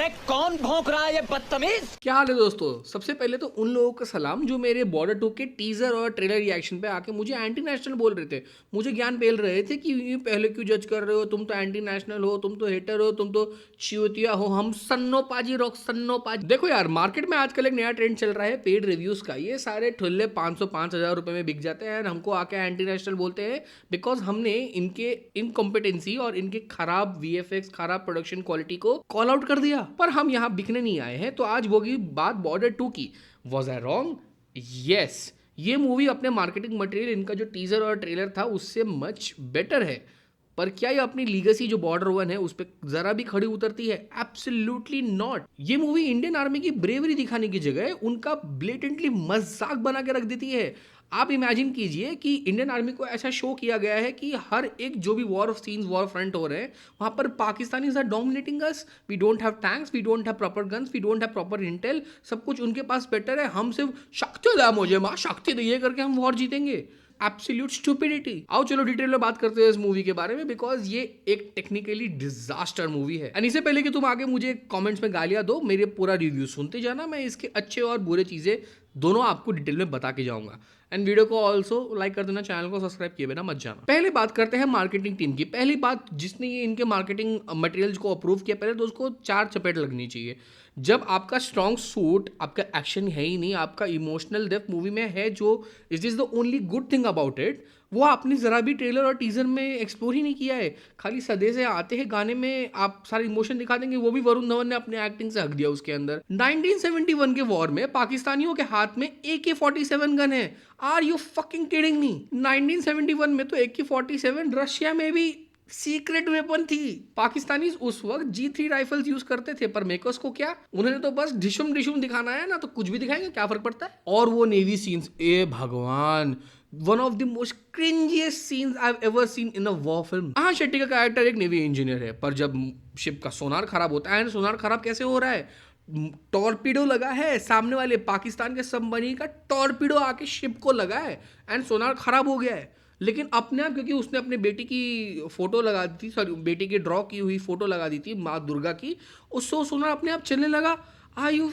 अबे कौन भौंक रहा है ये बदतमीज। क्या हाल है दोस्तों। सबसे पहले तो उन लोगों का सलाम जो मेरे बॉर्डर 2 के टीजर और ट्रेलर रिएक्शन पे आके मुझे एंटी नेशनल बोल रहे थे, मुझे ज्ञान पेल रहे थे कि ये पहले क्यों जज कर रहे हो, तुम तो एंटी नेशनल हो, तुम तो हेटर हो, तुम तो चिवतिया हो, हम सन्नो पाजी रॉक सन्नो पाजी। देखो यार, मार्केट में आजकल एक नया ट्रेंड चल रहा है पेड रिव्यूज का। ये सारे ठुल्ले 500-5,000 रुपए में बिक जाते हैं, हमको आके एंटी नेशनल बोलते हैं बिकॉज हमने इनके इनकॉम्पिटेंसी और इनके खराब वीएफएक्स, खराब प्रोडक्शन क्वालिटी को कॉल आउट कर दिया। पर हम यहाँ बिकने नहीं आए हैं, तो आज होगी बात बॉर्डर 2 की। Was I wrong? यस, ये मूवी अपने मार्केटिंग मटेरियल, इनका जो टीजर और ट्रेलर था उससे मच बेटर है। पर क्या ये अपनी लीगेसी जो बॉर्डर 1 है उस पर जरा भी खड़ी उतरती है? Absolutely not. ये मूवी इंडियन आर्मी की ब्रेवरी दिखाने की जगह उनका ब्लेटेंटली मजाक बना के रख देती है। आप इमेजिन कीजिए कि इंडियन आर्मी को ऐसा शो किया गया है कि हर एक जो भी वॉर सीन्स, वॉर फ्रंट हो रहे हैं, वहां पर Pakistanis are dominating us. We don't have tanks, we don't have proper guns, we don't have proper intel. सब कुछ उनके पास बेटर है, हम सिर्फ शक्ति दे मुझे माँ, शक्ति दिए करके हम वॉर जीतेंगे। Absolute stupidity. आओ चलो डिटेल में बात करते हैं इस मूवी के बारे में, बिकॉज ये एक टेक्निकली डिजास्टर मूवी है। एंड इससे पहले कि तुम आगे मुझे कमेंट्स में गालियां दो, मेरे पूरा रिव्यू सुनते जाना, मैं इसके अच्छे और बुरे चीजें दोनों आपको डिटेल में बता के जाऊंगा। एंड वीडियो को ऑल्सो लाइक कर देना, चैनल को सब्सक्राइब किए बिना मत जाना। पहले बात करते हैं मार्केटिंग टीम की। पहली बात, जिसने ये इनके मार्केटिंग मटेरियल्स को अप्रूव किया, पहले तो उसको 4 चपेट लगनी चाहिए। जब आपका स्ट्रॉन्ग सूट, आपका एक्शन है ही नहीं, आपका इमोशनल डेप्थ मूवी में है, जो it is the only good thing about it, वो आपने जरा भी ट्रेलर और टीजर में एक्सप्लोर ही नहीं किया है। खाली सदे से आते हैं गाने में आप सारे इमोशन दिखा देंगे, वो भी वरुण धवन ने अपने एक्टिंग से हक दिया उसके अंदर। 1971 के वॉर में पाकिस्तानियों के हाथ में AK-47 गन है। Are you fucking kidding me? 1971 में तो AK-47 रशिया में भी सीक्रेट वेपन थी। पाकिस्तानी उस वक्त G3 राइफल्स यूज करते थे, पर मेकर्स को क्या, उन्होंने तो बस डिशुम डिशुम दिखाना है ना, तो कुछ भी दिखाएंगे, क्या फर्क पड़ता है। और वो नेवी सीन्स, ए भगवान, one of the most cringiest scenes I have ever seen in a war film. हाँ, शेट्टी का कैरेक्टर एक नेवी इंजीनियर है, पर जब शिप का सोनार खराब होता है, सोनार खराब कैसे हो रहा है? टॉर्पीडो लगा है, सामने वाले पाकिस्तान के सबमरीन का टॉर्पीडो आके शिप को लगा है एंड सोनार खराब हो गया है। लेकिन अपने आप, क्योंकि उसने अपने बेटी की फोटो लगा दी थी, सॉरी बेटी की ड्रॉ की हुई फोटो लगा दी थी माँ दुर्गा की, उससे सोनार अपने आप चलने लगा। Are you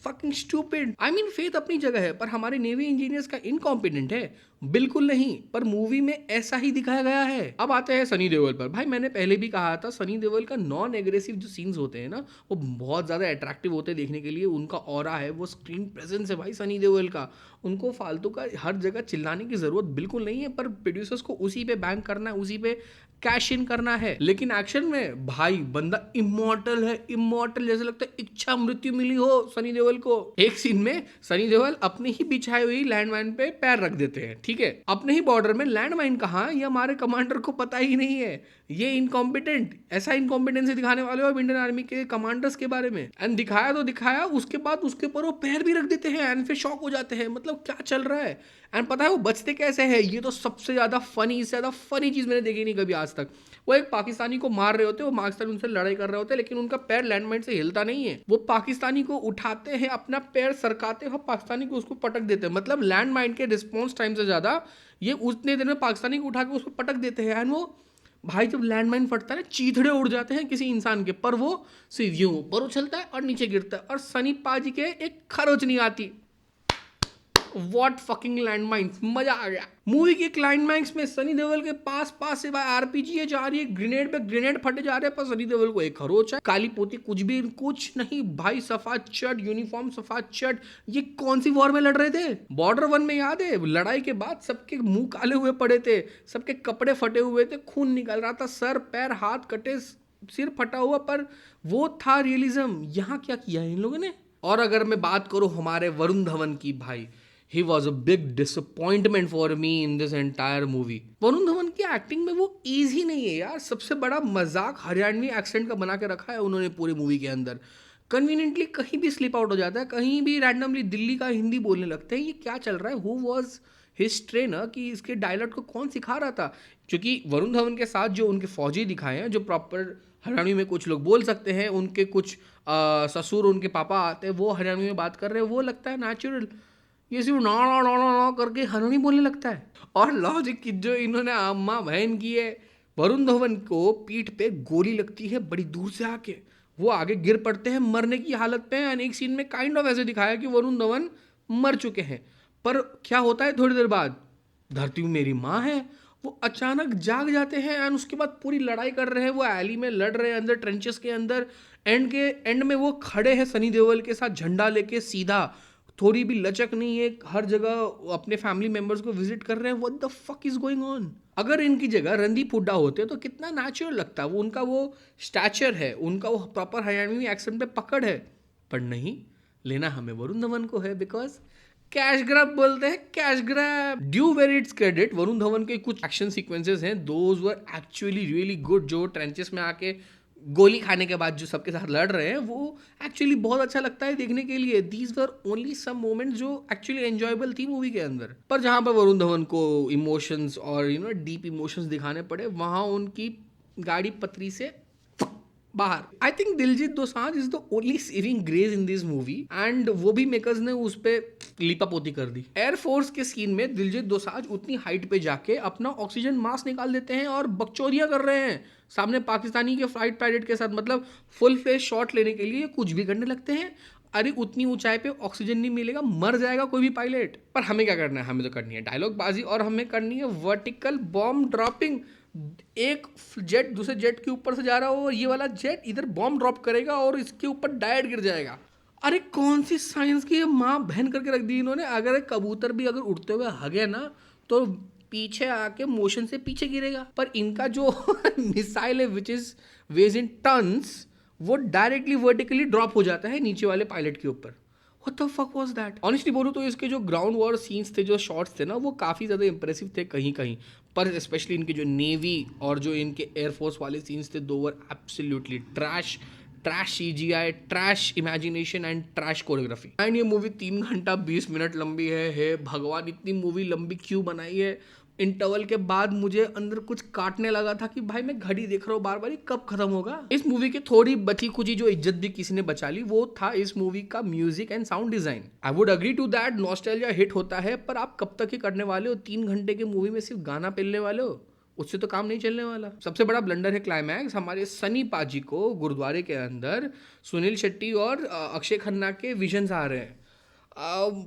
fucking stupid? I mean faith अपनी जगह है, पर हमारे नेवी इंजीनियर्स का इनकॉम्पिटेंट है? बिल्कुल नहीं, पर मूवी में ऐसा ही दिखाया गया है। अब आते हैं सनी देओल पर। भाई मैंने पहले भी कहा था, सनी देओल का नॉन एग्रेसिव जो सीन्स होते हैं ना, वो बहुत ज़्यादा अट्रैक्टिव होते हैं देखने के लिए। उनका ऑरा है, वो स्क्रीन प्रेजेंस है भाई सनी देओल का। उनको फालतू का हर जगह चिल्लाने की जरूरत बिल्कुल नहीं है, पर प्रोड्यूसर्स को उसी पे बैंक करना है, उसी पे कैश इन करना है। लेकिन एक्शन में भाई बंदा इमॉर्टल है, इमॉर्टल, जैसे लगता है इच्छा मृत्यु मिली हो सनी देओल को। एक सीन में सनी देओल अपनी ही बिछाई हुई लैंडमाइन पे पैर रख देते हैं, ठीक है, अपने ही बॉर्डर में। लैंडमाइन कहाँ, ये हमारे कमांडर को पता ही नहीं है। ये इनकॉम्पिटेंट, ऐसा इनकॉम्पिटेंसी दिखाने वाले हो इंडियन आर्मी के कमांडर्स के बारे में। एंड दिखाया तो दिखाया, उसके बाद उसके ऊपर वो पैर भी रख देते हैं एंड फिर शॉक हो जाते हैं, मतलब क्या चल रहा है। एंड पता है वो बचते कैसे है? ये तो सबसे ज्यादा फनी, इससे ज्यादा फनी चीज मैंने देखी नहीं कभी आज तक। वो एक पाकिस्तानी को मार रहे होते, वो पाकिस्तानी उनसे लड़ाई कर रहे होते, लेकिन उनका पैर लैंडमाइन से हिलता नहीं है। वो पाकिस्तानी को उठाते हैं, अपना पैर सरकाते हैं, पाकिस्तानी को उसको पटक देते हैं। मतलब लैंडमाइन के रिस्पॉन्स टाइम से ज्यादा ये उतने देर में पाकिस्तानी को उठा के उसको पटक देते हैं। एंड वो भाई जब लैंडमाइन फटता है, चीथड़े उड़ जाते हैं किसी इंसान के, पर वो सिर्फ यूं ऊपर उछलता है और नीचे गिरता है, और सनी पाजी के एक खरोच नहीं आती। What fucking landmines, मजा आ गया। मूवी के क्लाइमैक्स में सनी देओल के पास से भाई आरपीजी जा रही है, ग्रेनेड पे ग्रेनेड फटे जा रहे हैं, पर सनी देओल को एक खरोच है, काली पोती कुछ नहीं भाई, सफा चट यूनिफॉर्म, सफा चट। ये कौन सी वॉर में लड़ रहे थे? बॉर्डर 1 में याद है, लड़ाई के बाद सबके मुंह काले हुए पड़े थे, सबके कपड़े फटे हुए थे, खून निकल रहा था, सर पैर हाथ कटे, सिर फटा हुआ, पर वो था रियलिज्म। यहाँ क्या किया है इन लोगों ने? और अगर मैं बात करूं हमारे वरुण धवन की, भाई he was a big disappointment for me in this entire movie। Varun Dhawan की एक्टिंग में वो ईज ही नहीं है यार। सबसे बड़ा मजाक हरियाणवी एक्सेंट का बना के रखा है उन्होंने पूरी मूवी के अंदर। कन्वीनियंटली कहीं भी स्लिप आउट हो जाता है, कहीं भी रैंडमली दिल्ली का हिंदी बोलने लगते हैं। ये क्या चल रहा है? हु वॉज हिज ट्रेनर, कि इसके डायलॉग को कौन सिखा रहा था? क्योंकि वरुण धवन के साथ जो उनके फौजी दिखाए हैं, जो प्रॉपर हरियाणवी में कुछ लोग बोल सकते हैं, उनके कुछ ससुर, उनके पापा आते हैं, वो हरियाणवी में बात कर रहे हैं, वो लगता है नेचुरल। ये सिर्फ ना ना ना ना ना करके हरियाणवी बोलने लगता है। और लॉजिक की जो इन्होंने अम्मा बहन की है, वरुण धवन को पीठ पे गोली लगती है बड़ी दूर से आके, वो आगे गिर पड़ते हैं मरने की हालत पे हैं। एक सीन में काइंड ऑफ ऐसे दिखाया कि वरुण धवन मर चुके हैं, पर क्या होता है थोड़ी देर बाद, धरती मेरी माँ है, वो अचानक जाग जाते हैं एंड उसके बाद पूरी लड़ाई कर रहे हैं, वो एली में लड़ रहे हैं अंदर ट्रेंचेस के अंदर। एंड में वो खड़े हैं सनी देओल के साथ झंडा लेके सीधा, थोड़ी भी लचक नहीं है, हर जगह अपने फैमिली मेंबर्स को विजिट कर रहे हैं। What the fuck is going on. अगर इनकी जगह रणदीप हुड्डा होते तो कितना नेचुरल लगता, वो उनका वो स्टैचर है, उनका वो प्रॉपर हरियाणवी एक्सेंट पे पकड़ है, पर नहीं, लेना हमें वरुण धवन को है बिकॉज कैश ग्रैब बोलते हैं, cash grab. Due where it's credit, Varun Dhawan के कुछ एक्शन सीक्वेंसेस हैं, those were actually really good. जो ट्रेंचेस में आके गोली खाने के बाद जो सबके साथ लड़ रहे हैं, वो एक्चुअली बहुत अच्छा लगता है देखने के लिए। These were only some moments जो एक्चुअली एंजॉयबल थी मूवी के अंदर। पर जहां पर वरुण धवन को इमोशंस और डीप इमोशंस दिखाने पड़े, वहां उनकी गाड़ी पतरी से बाहर। I think Diljit Dosanjh is the only saving grace in this movie and वो भी मेकर्स ने उस पर लिपापोती कर दी। एयरफोर्स के सीन में दिलजीत दोसांझ उतनी हाइट पे जाके अपना ऑक्सीजन मास्क निकाल देते हैं और बकचोदियां कर रहे हैं सामने पाकिस्तानी के फ्लाइट पायलट के साथ, मतलब फुल फेस शॉट लेने के लिए कुछ भी करने लगते हैं। अरे उतनी ऊंचाई पे ऑक्सीजन नहीं मिलेगा, मर जाएगा कोई भी पायलट। पर हमें क्या करना है, हमें तो करनी है डायलॉग बाजी और हमें करनी है वर्टिकल बॉम्ब ड्रॉपिंग। एक जेट दूसरे जेट के ऊपर से जा रहा हो और ये वाला जेट इधर बॉम्ब ड्रॉप करेगा और इसके ऊपर डायरेक्ट गिर जाएगा। अरे कौन सी साइंस की माँ बहन करके रख दी इन्होंने। अगर एक कबूतर भी अगर उड़ते हुए हगे ना तो पीछे आके मोशन से पीछे गिरेगा, पर इनका जो मिसाइल है which is weighs in tons, वो डायरेक्टली वर्टिकली ड्रॉप हो जाता है नीचे वाले पायलट के ऊपर। What the fuck was that? Honestly बोलूँ तो इसके जो ग्राउंड वॉर सीन्स थे, जो शॉट्स थे ना, वो काफ़ी ज़्यादा इंप्रेसिव थे कहीं कहीं, पर स्पेशली इनके जो नेवी और जो इनके एयरफोर्स वाले सीन्स थे, दो were absolutely trash. Trash CGI, trash imagination and trash choreography. And ये मूवी 3 घंटा 20 मिनट लंबी है। हे भगवान, इतनी मूवी लंबी क्यों बनाई है। इंटरवल के बाद मुझे अंदर कुछ काटने लगा था कि भाई मैं घड़ी देख रहा हूँ बार बार, कब खत्म होगा। इस मूवी की थोड़ी बची कुची जो इज्जत भी किसी ने बचा ली, वो था इस मूवी का music and sound design. I would agree to that, nostalgia hit होता है, पर आप कब तक ही करने वाले हो। 3 घंटे की मूवी में सिर्फ गाना पेलने वाले हो, उससे तो काम नहीं चलने वाला। सबसे बड़ा ब्लंडर है क्लाइमैक्स। हमारे सनी पाजी को गुरुद्वारे के अंदर सुनील शेट्टी और अक्षय खन्ना के विजन्स आ रहे हैं।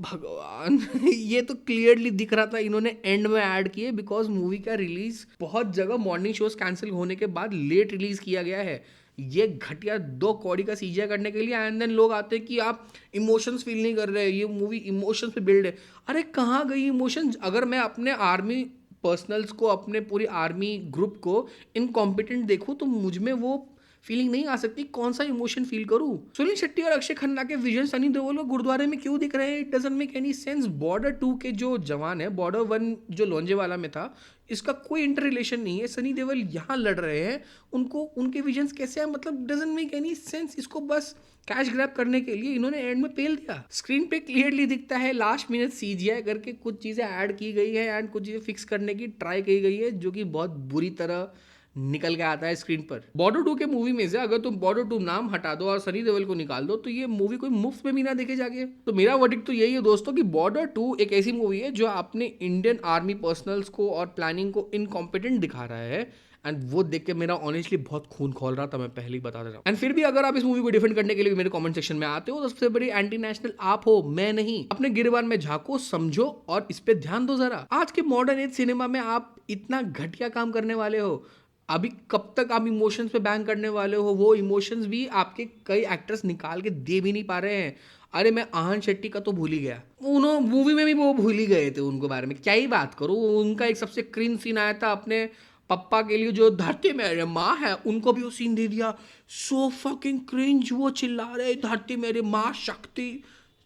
भगवान ये तो क्लियरली दिख रहा था इन्होंने एंड में ऐड किए, बिकॉज मूवी का रिलीज बहुत जगह मॉर्निंग शोज कैंसिल होने के बाद लेट रिलीज किया गया है। ये घटिया 2 कौड़ी का CGI करने के लिए, एंड देन लोग आते हैं कि आप इमोशंस फील नहीं कर रहे, ये मूवी इमोशंस पे बिल्ड है। अरे कहाँ गई इमोशंस। अगर मैं अपने आर्मी पर्सनल्स को, अपने पूरी आर्मी ग्रुप को इनकॉम्पिटेंट देखूँ तो मुझ में वो फीलिंग नहीं आ सकती। कौन सा इमोशन फील करूं। सुनील शेट्टी और अक्षय खन्ना के विजन सनी देओल को गुरुद्वारे में क्यों दिख रहे हैं, it doesn't make any sense. Border 2 के जो जवान है, बॉर्डर 1 जो लोंजेवाला में था, इसका कोई इंटर रिलेशन नहीं है। सनी देओल यहाँ लड़ रहे हैं, उनको उनके विजन्स कैसे हैं, मतलब डजंट मेक एनी सेंस। इसको बस कैश ग्रैब करने के लिए इन्होंने एंड में पेल दिया। स्क्रीन पे क्लियरली दिखता है लास्ट मिनट CGI करके कुछ चीज़ें ऐड की गई है एंड कुछ चीज़ें फिक्स करने की ट्राई की गई है, जो कि बहुत बुरी तरह निकल के आता है स्क्रीन पर। बॉर्डर 2 के मूवी में से अगर तुम बॉर्डर 2 नाम हटा दो और सनी देओल को निकाल दो तो ये मूवी कोई मुफ्त में भी ना देखे जाके। तो मेरा वर्डिक्ट तो यही है दोस्तों कि बॉर्डर 2 एक ऐसी मूवी है जो अपने इंडियन आर्मी पर्सनल्स को और प्लानिंग को इनकॉम्पिटेंट दिखा रहा है, एंड वो देख के मेरा ऑनेस्टली बहुत खून खोल रहा था, मैं पहले ही बता दे रहा हूँ। एंड फिर भी अगर आप इस मूवी को डिफेंड करने के लिए मेरे कमेंट सेक्शन में आते हो तो सबसे बड़ी एंटी नेशनल आप हो, मैं नहीं। अपने गिरबान में झांको, समझो और इस पे ध्यान दो जरा। आज के मॉडर्न एज सिनेमा में आप इतना घटिया काम करने वाले हो, अभी कब तक आप इमोशंस पे बैंग करने वाले हो। वो इमोशंस भी आपके कई एक्टर्स निकाल के दे भी नहीं पा रहे हैं। अरे मैं आहन शेट्टी का तो भूल ही गया, उन्होंने मूवी में भी वो भूल ही गए थे, उनको बारे में क्या ही बात करूँ। उनका एक सबसे क्रिंज सीन आया था अपने पप्पा के लिए, जो धरती मेरे माँ है, उनको भी वो सीन दे दिया। सो फकिंग क्रिंज, वो चिल्ला रहे धरती मेरे माँ शक्ति,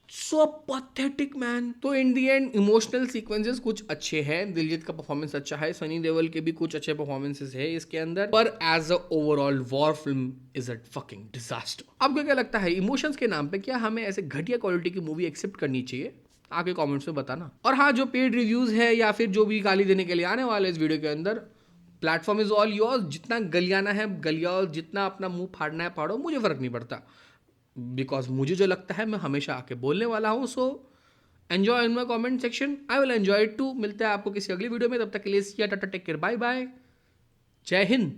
सो पैथेटिक मैन। तो इन दी एंड इमोशनल सीक्वेंसेस कुछ अच्छे हैं, दिलजीत का परफॉर्मेंस अच्छा है, सनी देओल के भी कुछ अच्छे परफॉर्मेंसेस है इसके अंदर, पर as a overall war film is a fucking disaster. आपको क्या लगता है, इमोशंस के नाम पे क्या हमें ऐसे घटिया क्वालिटी की मूवी एक्सेप्ट करनी चाहिए? आके कमेंट्स में बताना। और हाँ, जो पेड रिव्यूज है या फिर जो भी गाली देने के लिए आने वाले इस वीडियो के अंदर, प्लेटफॉर्म इज ऑल योर्स। जितना गलियाना है गलियाओ, जितना अपना मुंह फाड़ना है फाड़ो, मुझे फर्क नहीं पड़ता, बिकॉज मुझे जो लगता है मैं हमेशा आके बोलने वाला हूँ। So enjoy in my comment section, I will enjoy it too. मिलते हैं आपको किसी अगली वीडियो में, तब तक के लिए tata, take care, bye bye, जय हिंद।